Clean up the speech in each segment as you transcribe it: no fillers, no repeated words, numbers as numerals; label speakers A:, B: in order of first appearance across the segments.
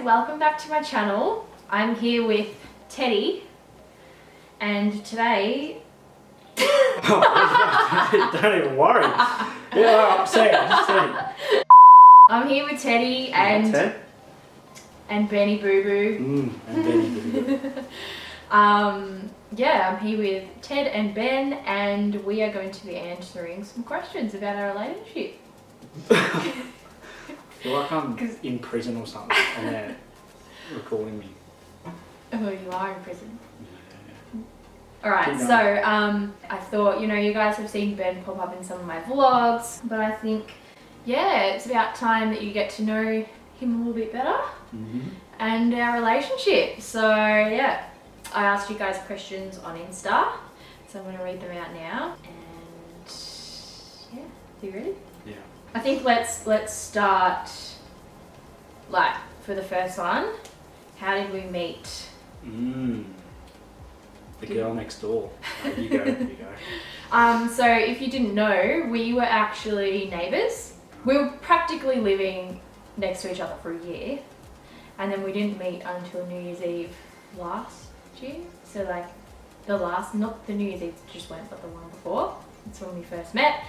A: welcome back to my channel. I'm here with Teddy and today...
B: Don't even worry. Yeah, I'm saying, Teddy.
A: I'm here with Teddy and Benny Boo Boo.
B: And Benny Boo Boo.
A: Yeah, I'm here with Ted and Ben and we are going to be answering some questions about our relationship.
B: I feel like I'm in prison or something and they're recording me.
A: Oh, you are in prison.
B: Yeah.
A: Alright, so I thought, you guys have seen Ben pop up in some of my vlogs, but I think, yeah, it's about time that you get to know him a little bit better and our relationship. So, yeah, I asked you guys questions on Insta, so I'm going to read them out now. And, yeah, are you ready?
B: Yeah.
A: I think let's start, like, for the first one. How did we meet?
B: The girl next door. Oh, you go.
A: So if you didn't know, we were actually neighbours. We were practically living next to each other for a year. And then we didn't meet until New Year's Eve last year. So like not the New Year's Eve just went, but the one before. That's when we first met.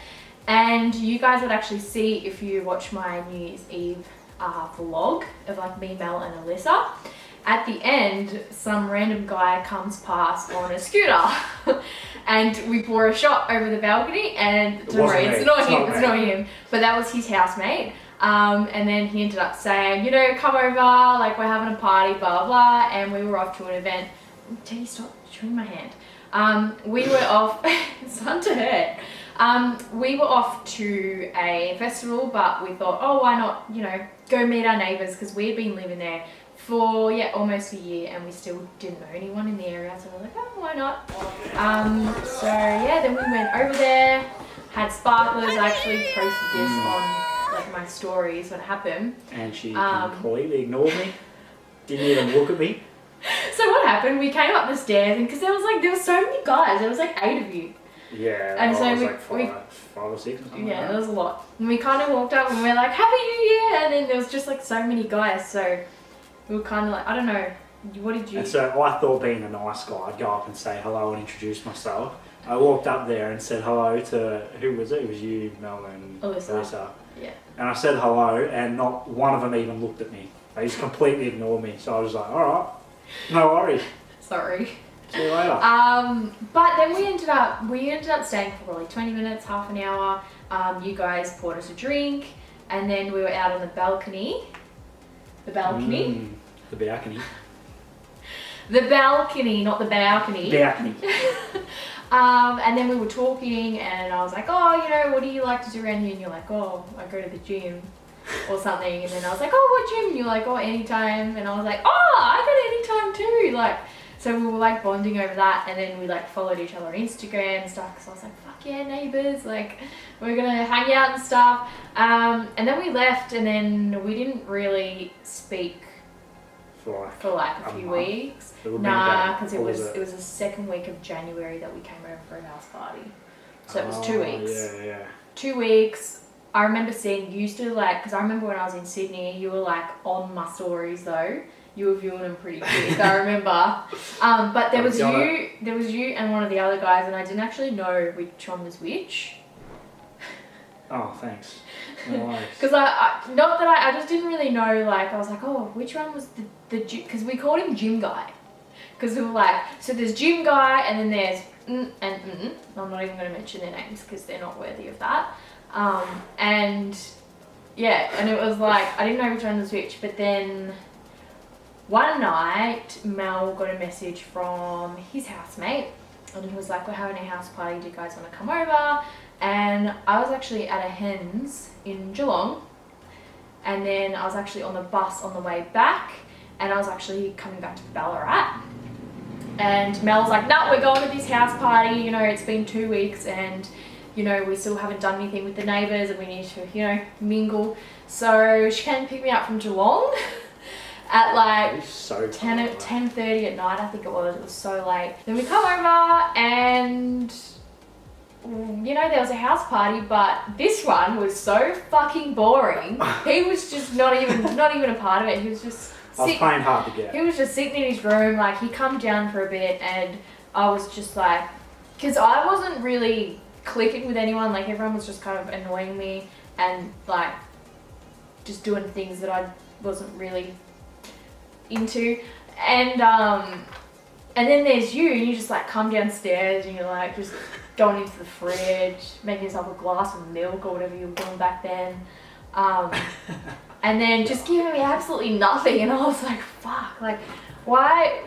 A: And you guys would actually see if you watch my New Year's Eve vlog of like me, Mel and Alyssa. At the end, some random guy comes past on a scooter and we pour a shot over the balcony and don't worry, it's not him, but that was his housemate. And then he ended up saying, come over, like we're having a party, blah, blah, and we were off to an event. Teddy, stop chewing my hand. We were off, it's starting to hurt. We were off to a festival, but we thought, oh, why not, go meet our neighbours, because we had been living there for almost a year and we still didn't know anyone in the area, so we're like, oh, why not? So yeah, then we went over there, had sparklers. I actually posted this on like my stories when it happened.
B: And she completely ignored me, didn't even look at me.
A: So what happened, we came up the stairs and because there was so many guys, there was like 8 of you.
B: Yeah,
A: and so
B: was like five or six or something.
A: Yeah, there was a lot. And we kind of walked up and we were like, Happy New Year, and then there was just like so many guys, so we were kind of like, I don't know, what did you...
B: And so I thought, being a nice guy, I'd go up and say hello and introduce myself. I walked up there and said hello to, who was it? It was you, Mel and Alyssa.
A: Yeah.
B: And I said hello and not one of them even looked at me. They just completely ignored me. So I was like, alright, no worries.
A: Sorry.
B: See you later.
A: But then we ended up staying for probably 20 minutes, half an hour. You guys poured us a drink and then we were out on the balcony. The balcony?
B: The balcony.
A: The balcony, not the balcony.
B: Balcony.
A: And then we were talking and I was like, oh, what do you like to do around here? And you're like, oh, I go to the gym or something. And then I was like, oh, what gym? And you're like, oh, anytime. And I was like, oh, I go to anytime too. Like, so we were like bonding over that, and then we like followed each other on Instagram and stuff, because I was like, fuck yeah, neighbours, like we're gonna hang out and stuff. And then we left and then we didn't really speak for like a few weeks. Nah, because it was the second week of January that we came over for a house party. So it was 2 weeks.
B: Yeah.
A: 2 weeks. I remember seeing, you used to like, because I remember when I was in Sydney, you were like on my stories though. You were viewing them pretty quick, I remember. But there was you and one of the other guys, and I didn't actually know which one was which.
B: Oh, thanks. No worries.
A: Because I just didn't really know, like, I was like, oh, which one was the because we called him Gym Guy. Because we were like, so there's Gym Guy, and then there's and I'm not even going to mention their names because they're not worthy of that. And yeah, and it was like, I didn't know which one was which, but then one night, Mel got a message from his housemate and he was like, we're having a house party, do you guys want to come over? And I was actually at a hen's in Geelong, and then I was actually on the bus on the way back, and I was actually coming back to Ballarat. And Mel's like, no, we're going to this house party, it's been 2 weeks and we still haven't done anything with the neighbours and we need to, mingle. So she came to pick me up from Geelong. At like 10:30 at night, I think it was so late. Then we come over and you know, there was a house party, but this one was so fucking boring. He was just not even a part of it. He was just
B: I was playing hard to get.
A: He was just sitting in his room, like he come down for a bit, and I was just like, because I wasn't really clicking with anyone. Like everyone was just kind of annoying me and like just doing things that I wasn't really into, and then there's you, and you just like come downstairs and you're like just going into the fridge, making yourself a glass of milk or whatever you were doing back then, and then just giving me absolutely nothing, and I was like, fuck, like why?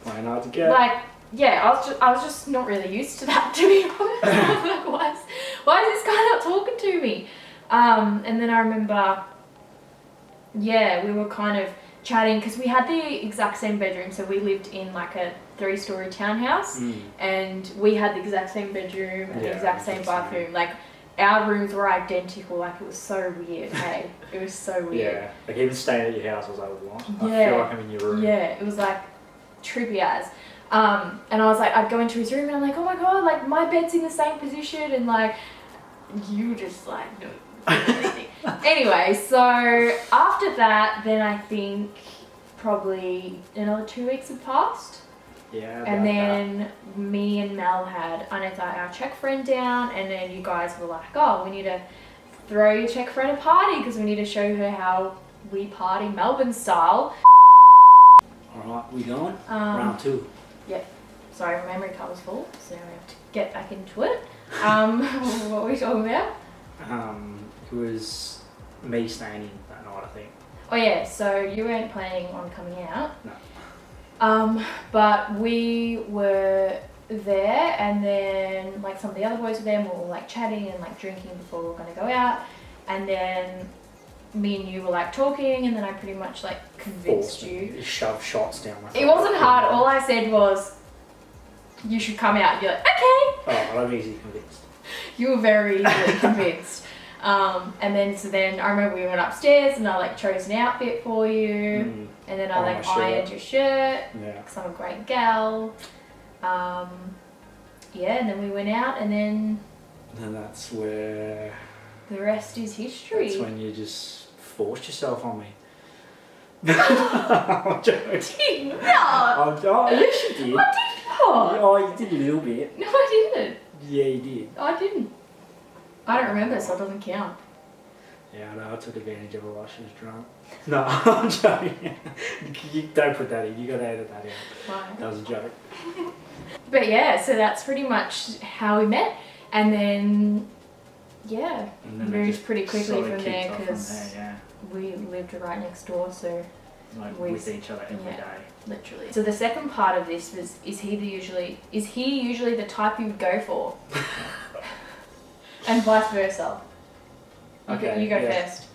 B: Playing hard to get.
A: Like, yeah, I was just not really used to that, to be honest. I was like, why is this guy not talking to me? And then I remember, yeah, we were kind of chatting because we had the exact same bedroom. So we lived in like a 3-story townhouse, and we had the exact same bedroom and the exact same bathroom. Like our rooms were identical. Like it was so weird. Hey, it was so weird.
B: Yeah, like even staying at your house, I was like, what?
A: Yeah.
B: I feel like I'm in your room.
A: Yeah, it was like trippy as. And I was like, I'd go into his room and I'm like, oh my god, like my bed's in the same position, and like you just like no. Anyway, so after that, then I think probably another 2 weeks had passed.
B: Yeah.
A: And then me and Mel had our Czech friend down, and then you guys were like, oh, we need to throw your Czech friend a party because we need to show her how we party Melbourne style.
B: Alright, we going? Round 2.
A: Yep. Sorry, my memory card was full, so now we have to get back into it. What were we talking about?
B: It was me staying in that night, I think.
A: Oh yeah, so you weren't planning on coming out.
B: No.
A: But we were there, and then like some of the other boys were there, and we were like chatting and like drinking before we were gonna go out, and then me and you were like talking, and then I pretty much like convinced you.
B: You shoved shots down my throat.
A: It wasn't hard. All I said was, you should come out. And you're like, okay.
B: Oh, I'm easily convinced.
A: You were very easily convinced. And then I remember we went upstairs and I like chose an outfit for you, and then I like ironed your shirt because I'm a great gal. Yeah, and then we went out, and then
B: that's where
A: the rest is history.
B: That's when you just forced yourself on me. I'm joking.
A: Did not.
B: Oh, yes you did.
A: I did not.
B: Oh, you did a little bit.
A: No, I didn't.
B: Yeah, you did.
A: I didn't. I don't remember, so it doesn't count.
B: Yeah, I know. I took advantage of her while she was drunk. No, I'm joking. You don't put that in. You got to edit that out.
A: Why?
B: That was a joke.
A: But yeah, so that's pretty much how we met, and then yeah, moved pretty quickly from there because we lived right next door, so
B: like with each other every day.
A: Literally. So the second part of this was: is he usually the type you would go for, and vice versa.
B: Okay,
A: you go first.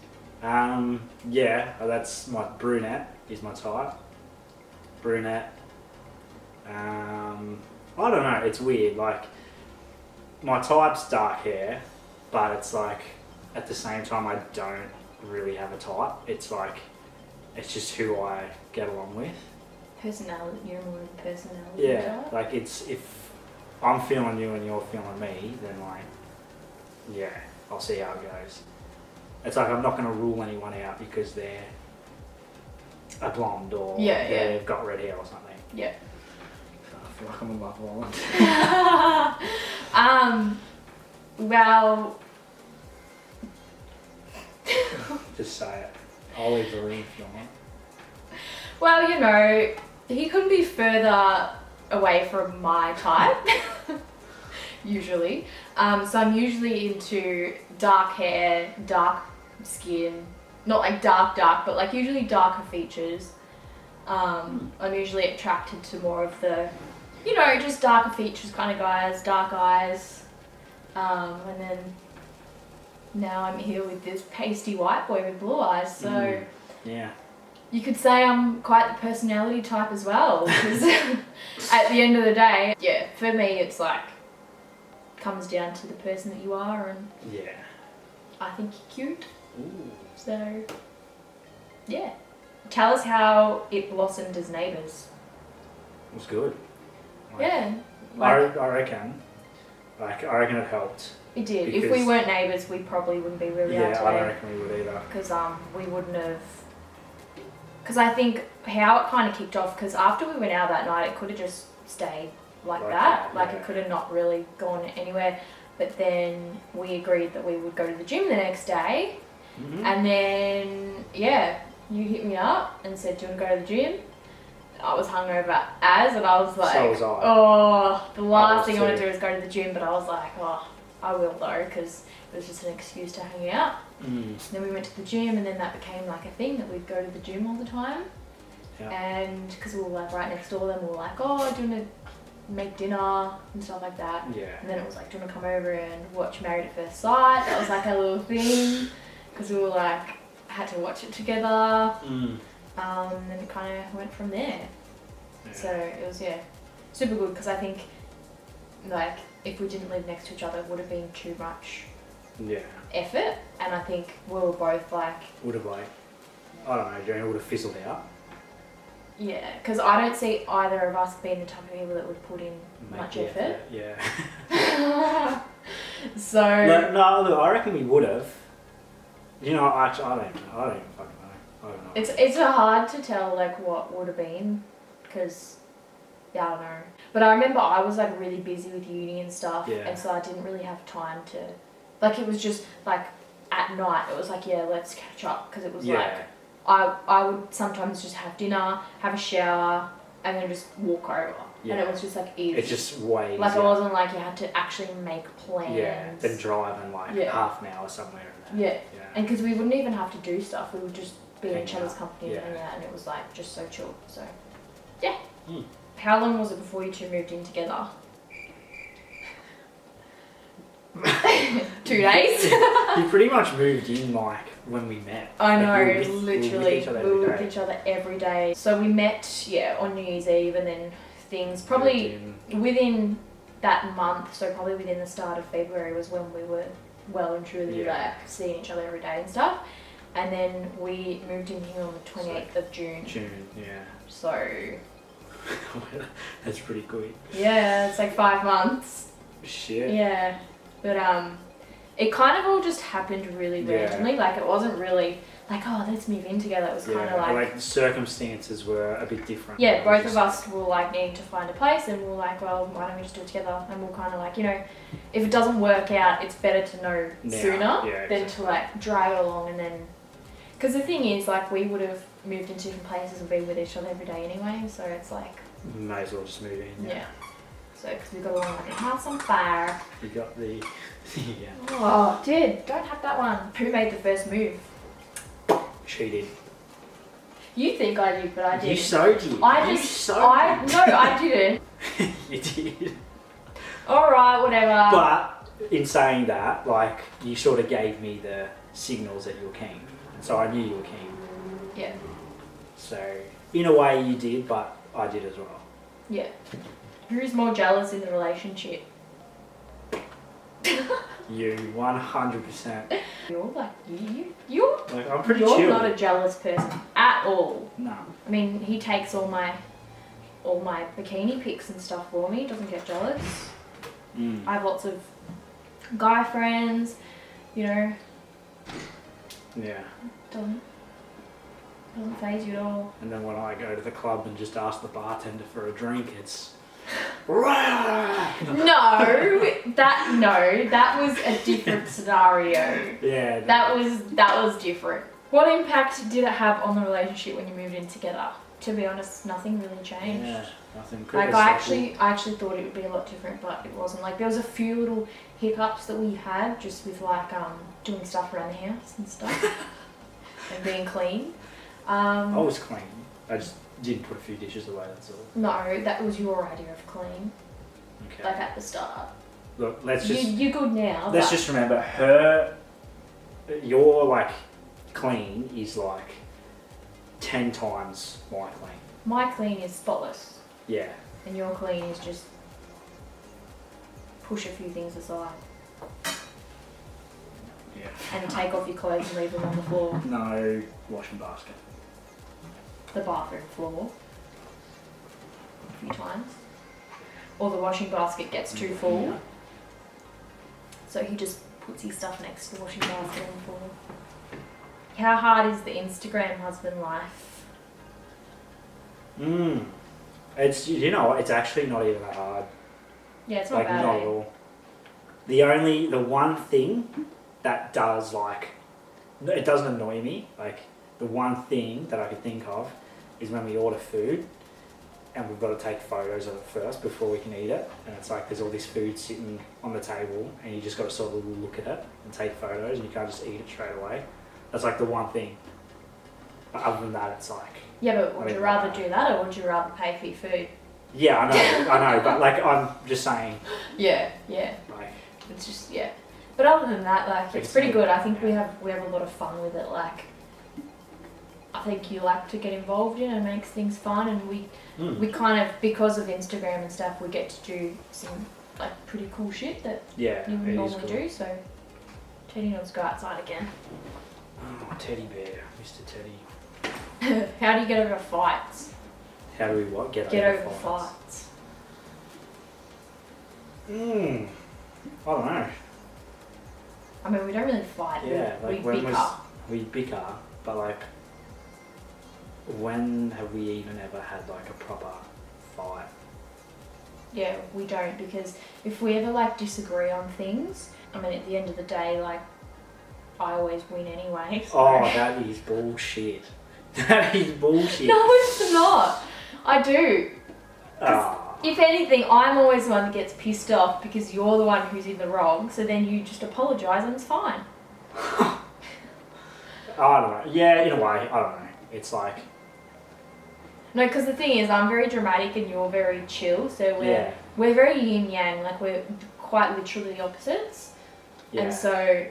B: Yeah, that's my brunette is my type. Brunette. I don't know, it's weird, like my type's dark hair, but it's like at the same time I don't really have a type. It's like, it's just who I get along with.
A: Personality, you're more of a personality type?
B: Like it's, if I'm feeling you and you're feeling me, then like, yeah, I'll see how it goes. It's like I'm not going to rule anyone out because they're a blonde or they've got red hair or something.
A: Yeah.
B: I feel like I'm a Love Island.
A: Well...
B: Just say it. I'll leave the room if you want.
A: Well, you know, he couldn't be further away from my type. Usually. So I'm usually into dark hair, dark skin, not like dark, but like usually darker features. I'm usually attracted to more of the, you know, just darker features kind of guys, dark eyes. And then now I'm here with this pasty white boy with blue eyes, so
B: yeah.
A: You could say I'm quite the personality type as well, because at the end of the day, yeah, for me it's like, comes down to the person that you are, and I think you're cute.
B: Ooh.
A: So yeah, tell us how it blossomed as neighbours.
B: It was good.
A: Yeah,
B: I reckon Like, I reckon it helped.
A: It did. If we
B: Because-
A: weren't neighbours, we probably wouldn't be where we are
B: Yeah, I don't
A: today.
B: reckon we would either.
A: Because we wouldn't have. Because I think how it kind of kicked off. Because after we went out that night, it could have just stayed like that. Like
B: yeah.
A: it could have not really gone anywhere. But then we agreed that we would go to the gym the next day.
B: Mm-hmm.
A: And then, yeah, you hit me up and said, do you want to go to the gym? I was hungover and I was like,
B: So was I.
A: oh, the last thing I want
B: too.
A: to do is go to the gym, but I was like, oh, I will though, because it was just an excuse to hang out. Then we went to the gym, and then that became like a thing that we'd go to the gym all the time.
B: Yeah.
A: And because we were like right next door, then we were like, oh, do you want to make dinner and stuff like that?
B: Yeah.
A: And then it was like, do you want to come over and watch Married at First Sight? That was like a little thing, because we were like, had to watch it together. And then it kind of went from there.
B: Yeah.
A: So it was, yeah, super good, because I think like if we didn't live next to each other, it would have been too much
B: Yeah.
A: effort. And I think we were both like,
B: Would have, like, I don't know, Johnny, would have fizzled out.
A: yeah, because I don't see either of us being the type of people that would put in
B: Make
A: much
B: the
A: effort.
B: Yeah.
A: So
B: No, look, I reckon we would have. You know, actually, I don't even fucking know. I don't know.
A: it's hard to tell like what would have been, because yeah, I don't know. But I remember I was like really busy with uni and stuff,
B: Yeah.
A: and so I didn't really have time to, like it was just like at night it was like, yeah, let's catch up, because it was like I would sometimes just have dinner, have a shower, and then just walk over.
B: Yeah.
A: And it was just like easy.
B: It's just way
A: like
B: easier.
A: it wasn't like you had to actually make plans.
B: Yeah, then driving like
A: Yeah.
B: half an hour somewhere. And
A: Yeah.
B: that. Yeah.
A: And because we wouldn't even have to do stuff, we would just be in
B: Hang
A: each other's
B: out.
A: company
B: Yeah.
A: and hang out, and it was like just so chill. So yeah.
B: Hmm.
A: How long was it before you two moved in together? 2 days.
B: You pretty much moved in like when we met.
A: I
B: Like,
A: know,
B: we were with
A: literally,
B: each other
A: we were
B: every
A: with
B: day.
A: each other every day. So we met, yeah, on New Year's Eve, and then things
B: Moved
A: probably
B: in.
A: within that month, so probably within the start of February was when we were well and truly
B: Yeah.
A: like seeing each other every day and stuff. And then we moved in here on the 28th of June.
B: June, yeah.
A: So
B: That's pretty quick.
A: yeah, it's like 5 months.
B: Shit.
A: Yeah, but it kind of all just happened really
B: Yeah.
A: randomly. Like it wasn't really like, oh, let's move in together. It was kind of
B: like the circumstances were a bit different.
A: yeah,
B: It was
A: both
B: just-
A: of us were like needing to find a place, and we were like, well, why don't we just do it together? And we'll kind of like, you know, if it doesn't work out, it's better to know
B: Now,
A: sooner
B: yeah,
A: than
B: exactly.
A: to like drag it along and then. Because the thing is, like, we would have moved into different places and been with each other every day anyway, so it's like,
B: May as well just move in.
A: yeah. So, because we got along like a house on fire.
B: You got the yeah.
A: Oh, dude, don't have that one. Who made the first move?
B: She did.
A: You think I did, but I didn't.
B: You so did.
A: I
B: You
A: just,
B: so
A: I
B: did.
A: no, I didn't.
B: You did.
A: All right, whatever.
B: But in saying that, like, you sort of gave me the signals that you were keen, so I knew you were keen.
A: Yeah,
B: So in a way you did, but I did as well.
A: yeah. Who's more jealous in the relationship?
B: You 100%.
A: You're like you're
B: Like, I'm pretty
A: you're
B: chill.
A: not a jealous person at all.
B: No.
A: I mean, he takes all my bikini pics and stuff for me. Doesn't get jealous.
B: Mm.
A: I have lots of guy friends. You know,
B: Yeah.
A: doesn't faze you at all.
B: And then when I go to the club and just ask the bartender for a drink, it's
A: No, that was a different scenario.
B: yeah.
A: That was different. What impact did it have on the relationship when you moved in together? To be honest, nothing really changed.
B: Yeah, nothing.
A: Like I actually thought it would be a lot different, but it wasn't. Like there was a few little hiccups that we had just with like doing stuff around the house and stuff and being clean.
B: I was clean. I just didn't put a few dishes away. That's all.
A: No, that was your idea of clean.
B: Okay.
A: Like at the start.
B: Look, let's just
A: You're good now.
B: let's
A: but
B: just remember your like clean is like 10 times my clean.
A: my clean is spotless,
B: Yeah.
A: and your clean is just push a few things aside
B: Yeah.
A: and take off your clothes and leave them on the floor,
B: No washing basket.
A: the bathroom floor, a few times, or the washing basket gets too full. So he just puts his stuff next to the washing basket on the floor. How hard is the Instagram husband life?
B: It's, you know what, it's actually not even that hard.
A: Yeah, it's not bad.
B: Not at all. The one thing that does, like, it doesn't annoy me, like, the one thing that I could think of is when we order food and we've got to take photos of it first before we can eat it, and it's like there's all this food sitting on the table and you just got to sort of look at it and take photos, and you can't just eat it straight away. That's like the one thing. But other than that, it's like...
A: Yeah, but would you rather do that, or would you rather pay for your food?
B: Yeah, I know, but like, I'm just saying...
A: Yeah.
B: Like...
A: It's just, yeah. But other than that, like, it's pretty good. I think
B: yeah.
A: we have a lot of fun with it. Like, I think you like to get involved in it, and makes things fun, and we kind of, because of Instagram and stuff, we get to do some like pretty cool shit that you would normally do. So Teddy wants to go outside again.
B: Oh, teddy bear, Mr. Teddy.
A: How do you get over fights?
B: How do we what? Get over fights? I don't know.
A: I mean, we don't really fight.
B: Yeah,
A: we
B: like
A: bicker.
B: We bicker, but like, when have we even ever had like a proper fight?
A: Yeah, we don't, because if we ever like disagree on things, I mean, at the end of the day, like, I always win anyway. So.
B: Oh, that is bullshit. That is bullshit.
A: No, it's not. I do.
B: Oh.
A: If anything, I'm always the one that gets pissed off because you're the one who's in the wrong, so then you just apologise and it's fine.
B: I don't know. Yeah, in a way, I don't know. It's like...
A: No, because the thing is, I'm very dramatic and you're very chill, so we're very yin-yang, like we're quite literally the opposites. Yeah. And so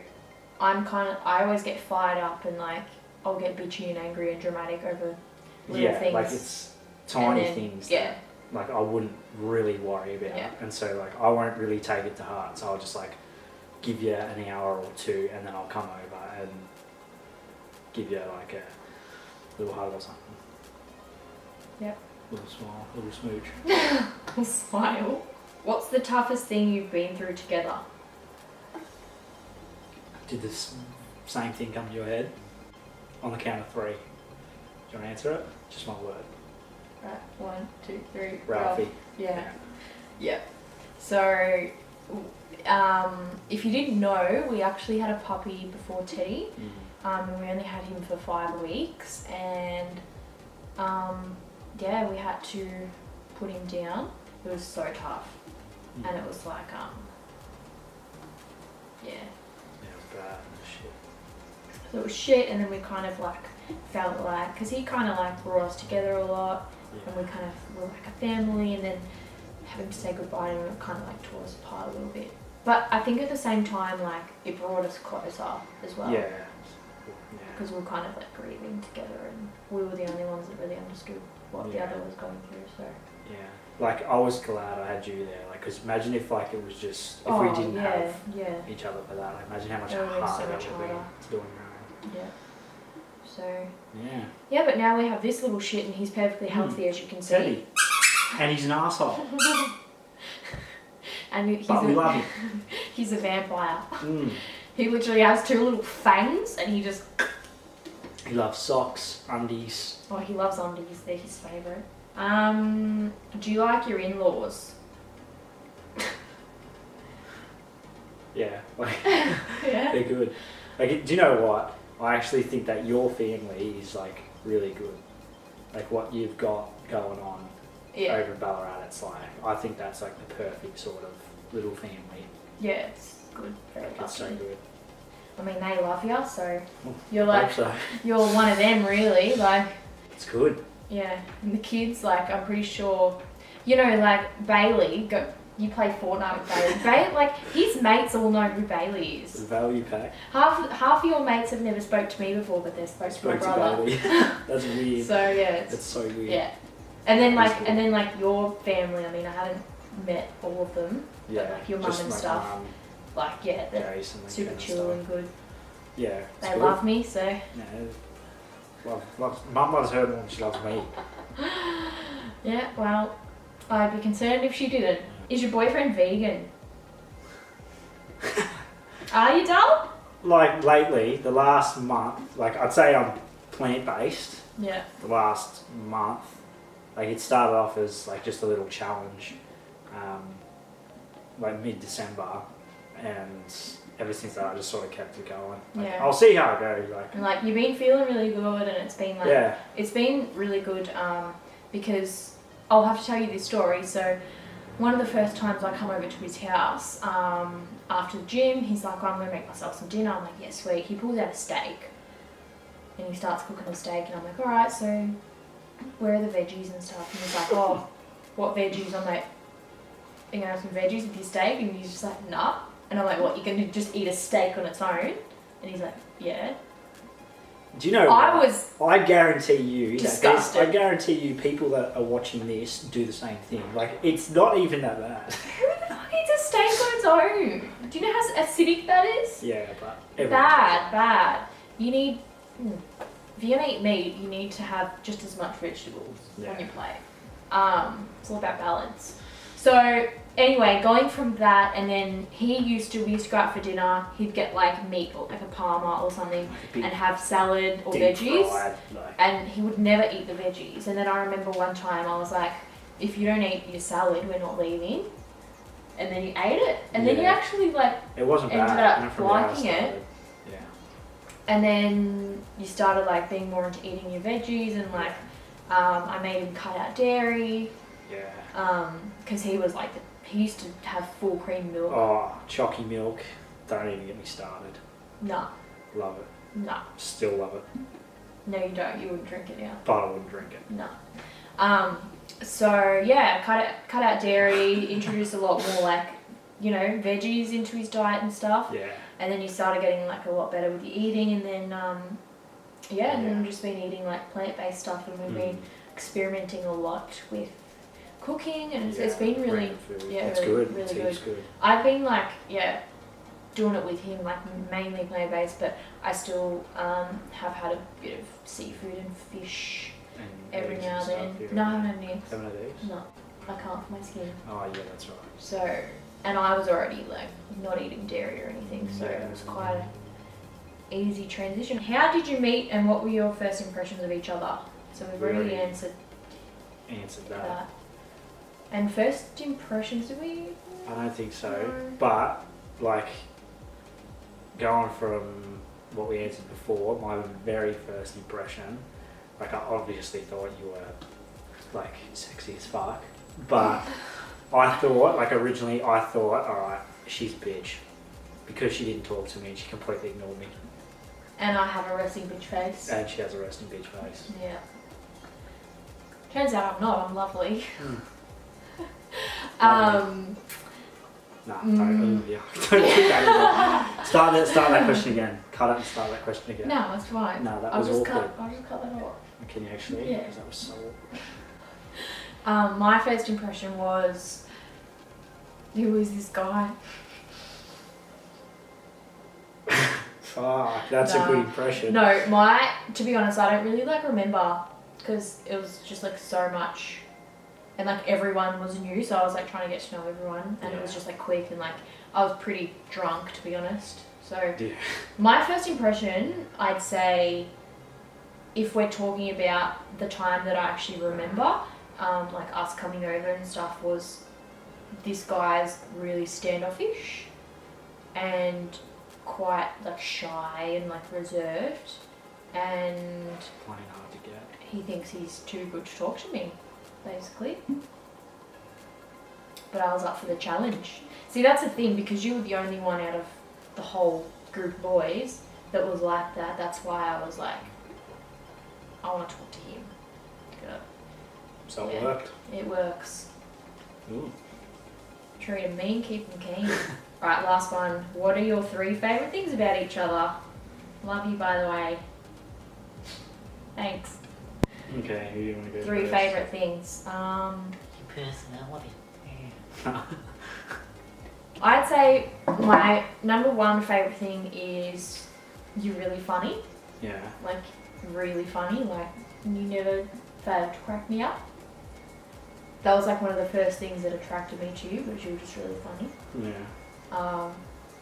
A: I always get fired up and like, I'll get bitchy and angry and dramatic over little things.
B: Yeah, like it's tiny things that, like, I wouldn't really worry about. Yeah. And so like, I won't really take it to heart, so I'll just like give you an hour or two and then I'll come over and give you like a little hug or something.
A: Yep.
B: Little smile, little smooch.
A: Little smile. What's the toughest thing you've been through together?
B: Did this same thing come to your head? On the count of 3. Do you want to answer it? Just one word.
A: Right, 1, 2, 3.
B: Ralphie.
A: Yeah. So, if you didn't know, we actually had a puppy before Teddy. And we only had him for 5 weeks, and we had to put him down. It was so tough, and it was like
B: Yeah, it was bad and shit.
A: So it was shit, and then we kind of like felt like, because he kind of like brought us together a lot, and we kind of were like a family, and then having to say goodbye to him, it kind of like tore us apart a little bit. But I think at the same time, like, it brought us closer as well.
B: Yeah.
A: Because we were kind of like grieving together, and we were the only ones that really understood what the other was going through. So
B: yeah, like, I was glad I had you there, like, because imagine if like it was just if we didn't have each other for that. Like, imagine how much harder it would be doing that.
A: Yeah. So yeah, but now we have this little shit, and he's perfectly healthy, as you can see.
B: Teddy. And he's an asshole.
A: And we
B: love him.
A: He's a vampire. He literally has 2 little fangs, and he just...
B: He loves socks, undies.
A: Oh, he loves undies. They're his favourite. Do you like your in-laws?
B: Yeah. Like,
A: yeah.
B: They're good. Like, do you know what? I actually think that your family is like really good. Like, what you've got going on over in Ballarat, it's like, I think that's like the perfect sort of little family.
A: Yeah, it's good. Very lovely.
B: It's so good.
A: I mean, they love you, so you're
B: I
A: like,
B: hope so.
A: you're one of them, really. Like,
B: it's good.
A: Yeah, and the kids, like, I'm pretty sure, you know, like Bailey. You play Fortnite with Bailey. Like, his mates all know who Bailey is.
B: The value pack.
A: Half of your mates have never spoke to me before, but they're supposed to my brother.
B: That's weird.
A: So yeah,
B: it's so weird.
A: Yeah, and then like your family. I mean, I haven't met all of them.
B: Yeah,
A: but like your mum and stuff. They're super chill and good.
B: Yeah,
A: they love me, so.
B: Yeah, Mum loves her more than she loves me.
A: Yeah, well, I'd be concerned if she didn't. Is your boyfriend vegan? Are you dull?
B: Like lately, the last month, like I'd say I'm plant-based.
A: Yeah.
B: The last month, like it started off as like just a little challenge, like mid-December, and ever since that I just sort of kept it going. Like,
A: Yeah.
B: I'll see how it goes. Like,
A: And like you've been feeling really good, and it's been like
B: yeah,
A: it's been really good because I'll have to tell you this story. So one of the first times I come over to his house after the gym, he's like, oh, I'm gonna make myself some dinner. I'm like, yeah, sweet. He pulls out a steak and he starts cooking the steak, and I'm like, all right, so where are the veggies and stuff? And he's like, oh, what veggies? I'm like, are you gonna have some veggies with your steak? And he's just like, nah. And I'm like, what, you're gonna just eat a steak on its own? And he's like, yeah.
B: do you know?
A: I was
B: I guarantee you
A: disgusted.
B: I guarantee you, people that are watching this do the same thing. Like, it's not even that bad.
A: Who the fuck eats a steak on its own? Do you know how acidic that is?
B: Yeah, but everyone does
A: Bad. You need, if you're gonna eat meat, you need to have just as much vegetables on your plate. It's all about balance. So anyway, going from that, and then we used to go out for dinner, he'd get like meat or like a parma or something,
B: Big
A: and have salad or
B: deep
A: veggies,
B: fried, like,
A: and he would never eat the veggies. And then I remember one time I was like, if you don't eat your salad, we're not leaving. And then he ate it, and then he
B: Yeah.
A: actually like
B: it wasn't
A: ended
B: bad.
A: up
B: Not from where I
A: liking it.
B: started. Yeah.
A: And then you started like being more into eating your veggies, and like I made him cut out dairy
B: Yeah.
A: because he was like he used to have full cream milk.
B: Oh, chalky milk. Don't even get me started.
A: No,
B: Love it.
A: no,
B: Still love it.
A: no, you don't. You wouldn't drink it now.
B: But I wouldn't drink it.
A: No. So yeah, cut out dairy, introduced a lot more like, you know, veggies into his diet and stuff.
B: Yeah.
A: And then you started getting like a lot better with your eating, and then and then we've just been eating like plant-based stuff, and we've been experimenting a lot with cooking, and it's been really
B: random food.
A: yeah,
B: It's
A: really,
B: good.
A: really
B: It's
A: good.
B: good.
A: I've been like doing it with him, like mainly plant-based, but I still have had a bit of seafood and fish
B: And
A: every
B: eggs
A: now and
B: stuff,
A: then.
B: yeah.
A: No, I haven't had any eggs.
B: Haven't had eggs?
A: No, I can't for my skin.
B: Oh yeah, that's right.
A: So, and I was already like not eating dairy or anything, so
B: Yeah.
A: it was quite an easy transition. How did you meet, and what were your first impressions of each other? So we've already answered
B: Answered
A: that.
B: that.
A: And first impressions, did we?
B: I don't think so.
A: No.
B: But like going from what we answered before, my very first impression, like I obviously thought you were like sexy as fuck, but I thought, like originally I thought, alright, she's a bitch because she didn't talk to me and she completely ignored me.
A: And I have a resting bitch face.
B: And she has a resting bitch face.
A: Yeah. Turns out I'm not. I'm lovely.
B: Nah, don't yeah. Don't put that in there. Start that question again. Cut it and start that question again.
A: No, it's fine.
B: No, that
A: I'll
B: was
A: just
B: awkward.
A: I'll just cut that off.
B: Can you actually?
A: Yeah.
B: Because that was so awkward.
A: My first impression was, who was this guy?
B: Fuck, that's a good impression.
A: No, to be honest, I don't really like remember, because it was just like so much, and like everyone was new, so I was like trying to get to know everyone, and it was just like quick, and like I was pretty drunk, to be honest. So
B: Yeah.
A: my first impression, I'd say, if we're talking about the time that I actually remember, like us coming over and stuff, was this guy's really standoffish and quite like shy and like reserved, and
B: Plain hard to get.
A: he thinks he's too good to talk to me, basically. But I was up for the challenge. See, that's the thing, because you were the only one out of the whole group of boys that was like that. That's why I was like, I want to talk to him.
B: So it
A: Yeah.
B: worked.
A: It works.
B: Ooh.
A: Treat him mean, keep him keen. Right, last one. What are your 3 favourite things about each other? Love you, by the way. Thanks.
B: Okay, who do you want to go
A: 3
B: first?
A: favourite things.
C: Your personality. Yeah.
A: I'd say my number 1 favourite thing is you're really funny.
B: Yeah.
A: Like, really funny. Like, you never failed to crack me up. That was like one of the first things that attracted me to you, was you were just really funny.
B: Yeah.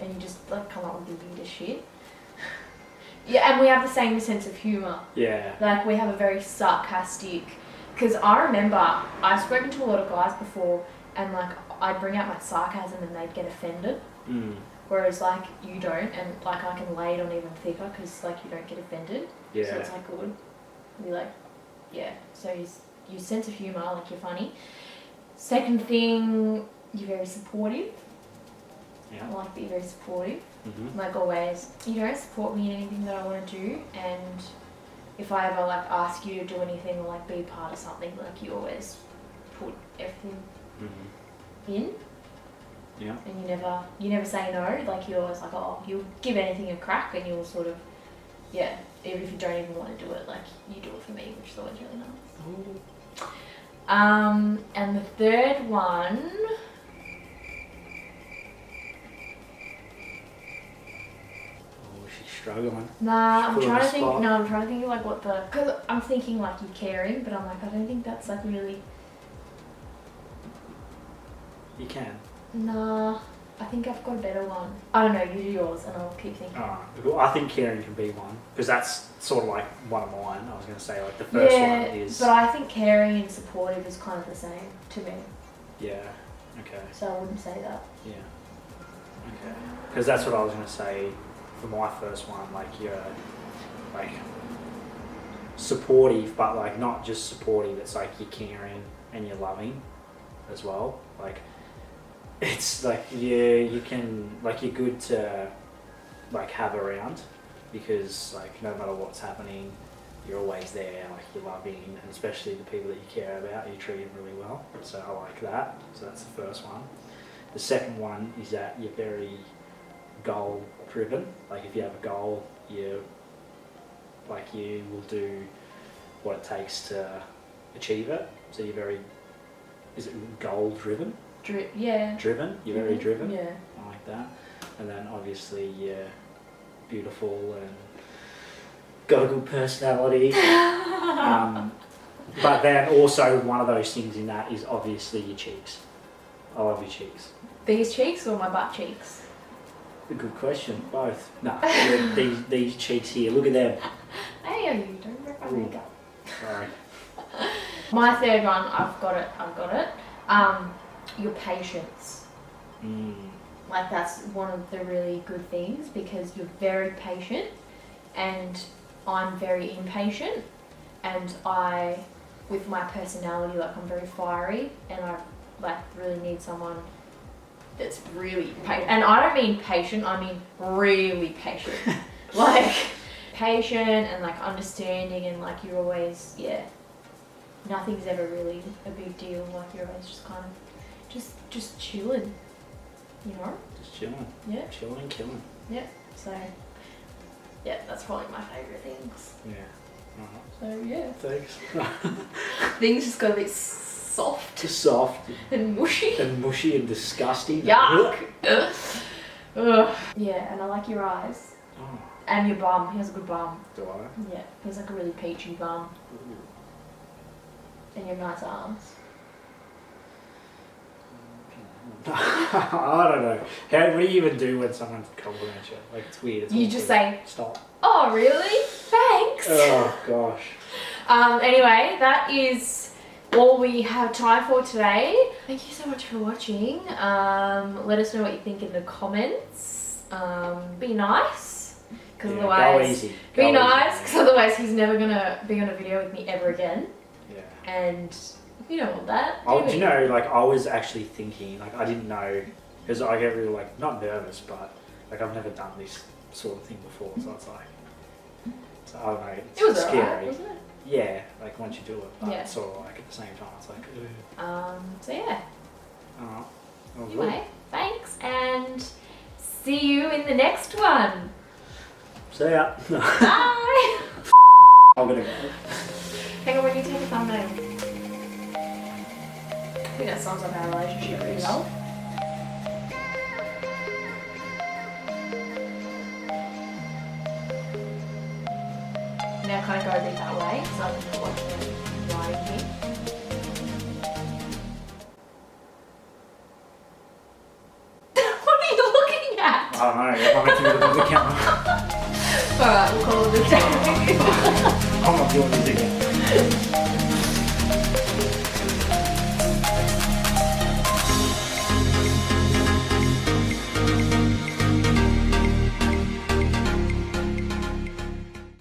A: and you just like come up with the weirdest shit. Yeah, and we have the same sense of humour.
B: Yeah.
A: Like we have a very sarcastic, because I remember I've spoken to a lot of guys before and like I'd bring out my sarcasm and they'd get offended. Whereas like you don't, and like I can lay it on even thicker because like you don't get offended.
B: Yeah.
A: So it's like good. You're like, yeah. So your sense of humour, like you're funny. Second thing, you're very supportive.
B: Yeah.
A: I like that you're very supportive.
B: Mm-hmm.
A: Like always, you don't support me in anything that I want to do, and if I ever like ask you to do anything or like be part of something, like you always put everything in.
B: Yeah.
A: And you never say no. Like you're always like, oh, you'll give anything a crack, and you'll sort of, yeah, even if you don't even want to do it, like you do it for me, which is always really nice.
B: Ooh.
A: And the third one.
B: Struggling.
A: Nah, I'm
B: Put on
A: trying
B: the
A: to think.
B: spot.
A: No, I'm trying to think of like what the. Because I'm thinking like you're caring, but I'm like I don't think that's like really.
B: You can.
A: Nah, I think I've got a better one. I don't know. You do yours, and I'll keep thinking.
B: Well, I think caring can be one because that's sort of like one of mine. I was going to say like the first one is.
A: But I think caring and supportive is kind of the same to me.
B: Yeah. Okay.
A: So I wouldn't say that.
B: Yeah. Okay. Because that's what I was going to say for my first one. Like you're like supportive, but like not just supportive. It's like you're caring and you're loving as well. Like it's like you can like you're good to like have around because like no matter what's happening, you're always there. Like you're loving, and especially the people that you care about, you treat them really well. So I like that. So that's the first one. The second one is that you're very goal driven. Like if you have a goal, you will do what it takes to achieve it. So you're very, is it goal driven?
A: Yeah.
B: Driven? You're very driven?
A: Yeah.
B: I like that. And then obviously you're beautiful and got a good personality. But then also one of those things in that is obviously your cheeks. I love your cheeks.
A: These cheeks or my butt cheeks?
B: A good question. Both. No, these cheeks here. Look at them.
A: Hey, you don't rip my makeup.
B: Sorry.
A: My third one, I've got it. Your patience. Like that's one of the really good things because you're very patient and I'm very impatient, and with my personality, like I'm very fiery and I like really need someone that's really patient. And I don't mean patient, I mean really patient. Like patient and like understanding, and like you're always, yeah, nothing's ever really a big deal. Like you're always just kind of just chilling, you know?
B: Just chilling.
A: Yeah.
B: Chilling and killing.
A: Yeah. So yeah, that's probably my favourite things.
B: Yeah.
A: So yeah.
B: Thanks.
A: Things just got a bit soft.
B: Just soft.
A: And mushy.
B: And mushy and disgusting.
A: Yuck. Ugh. Yeah, and I like your eyes.
B: Oh.
A: And your bum. He has a good bum.
B: Do I?
A: Yeah, he has like a really peachy bum.
B: Ooh.
A: And your nice arms.
B: I don't know. What do you even do when someone compliments you? Like it's weird. It's
A: You
B: awkward.
A: just say,
B: stop.
A: oh really? Thanks.
B: Oh gosh.
A: Anyway, that is all we have time for today. Thank you so much for watching. Let us know what you think in the comments. Be nice, because otherwise,
B: go easy.
A: be nice, because otherwise he's never gonna be on a video with me ever again.
B: Yeah.
A: And you don't want that.
B: Do you know? Like I was actually thinking, like I didn't know, because I get really like not nervous, but like I've never done this sort of thing before, so it's like, so I don't know. It's
A: It was
B: scary.
A: alright, wasn't it?
B: Yeah, like once you do it, but
A: Yeah.
B: it's sort of like at the same time, it's like. Ugh.
A: So yeah.
B: Alright. Well,
A: Anyway, thanks, and see you in the next one.
B: See ya.
A: Bye.
B: I'm gonna go.
A: Hang on, when you take a thumbnail. I think that sums up our relationship pretty well. Now kind of go a bit that way, so I can watch the writing here. What are you looking at?
B: don't know. I'm meant to be looking at the camera.
A: Alright, we'll call it a day.
B: I'm not doing this again.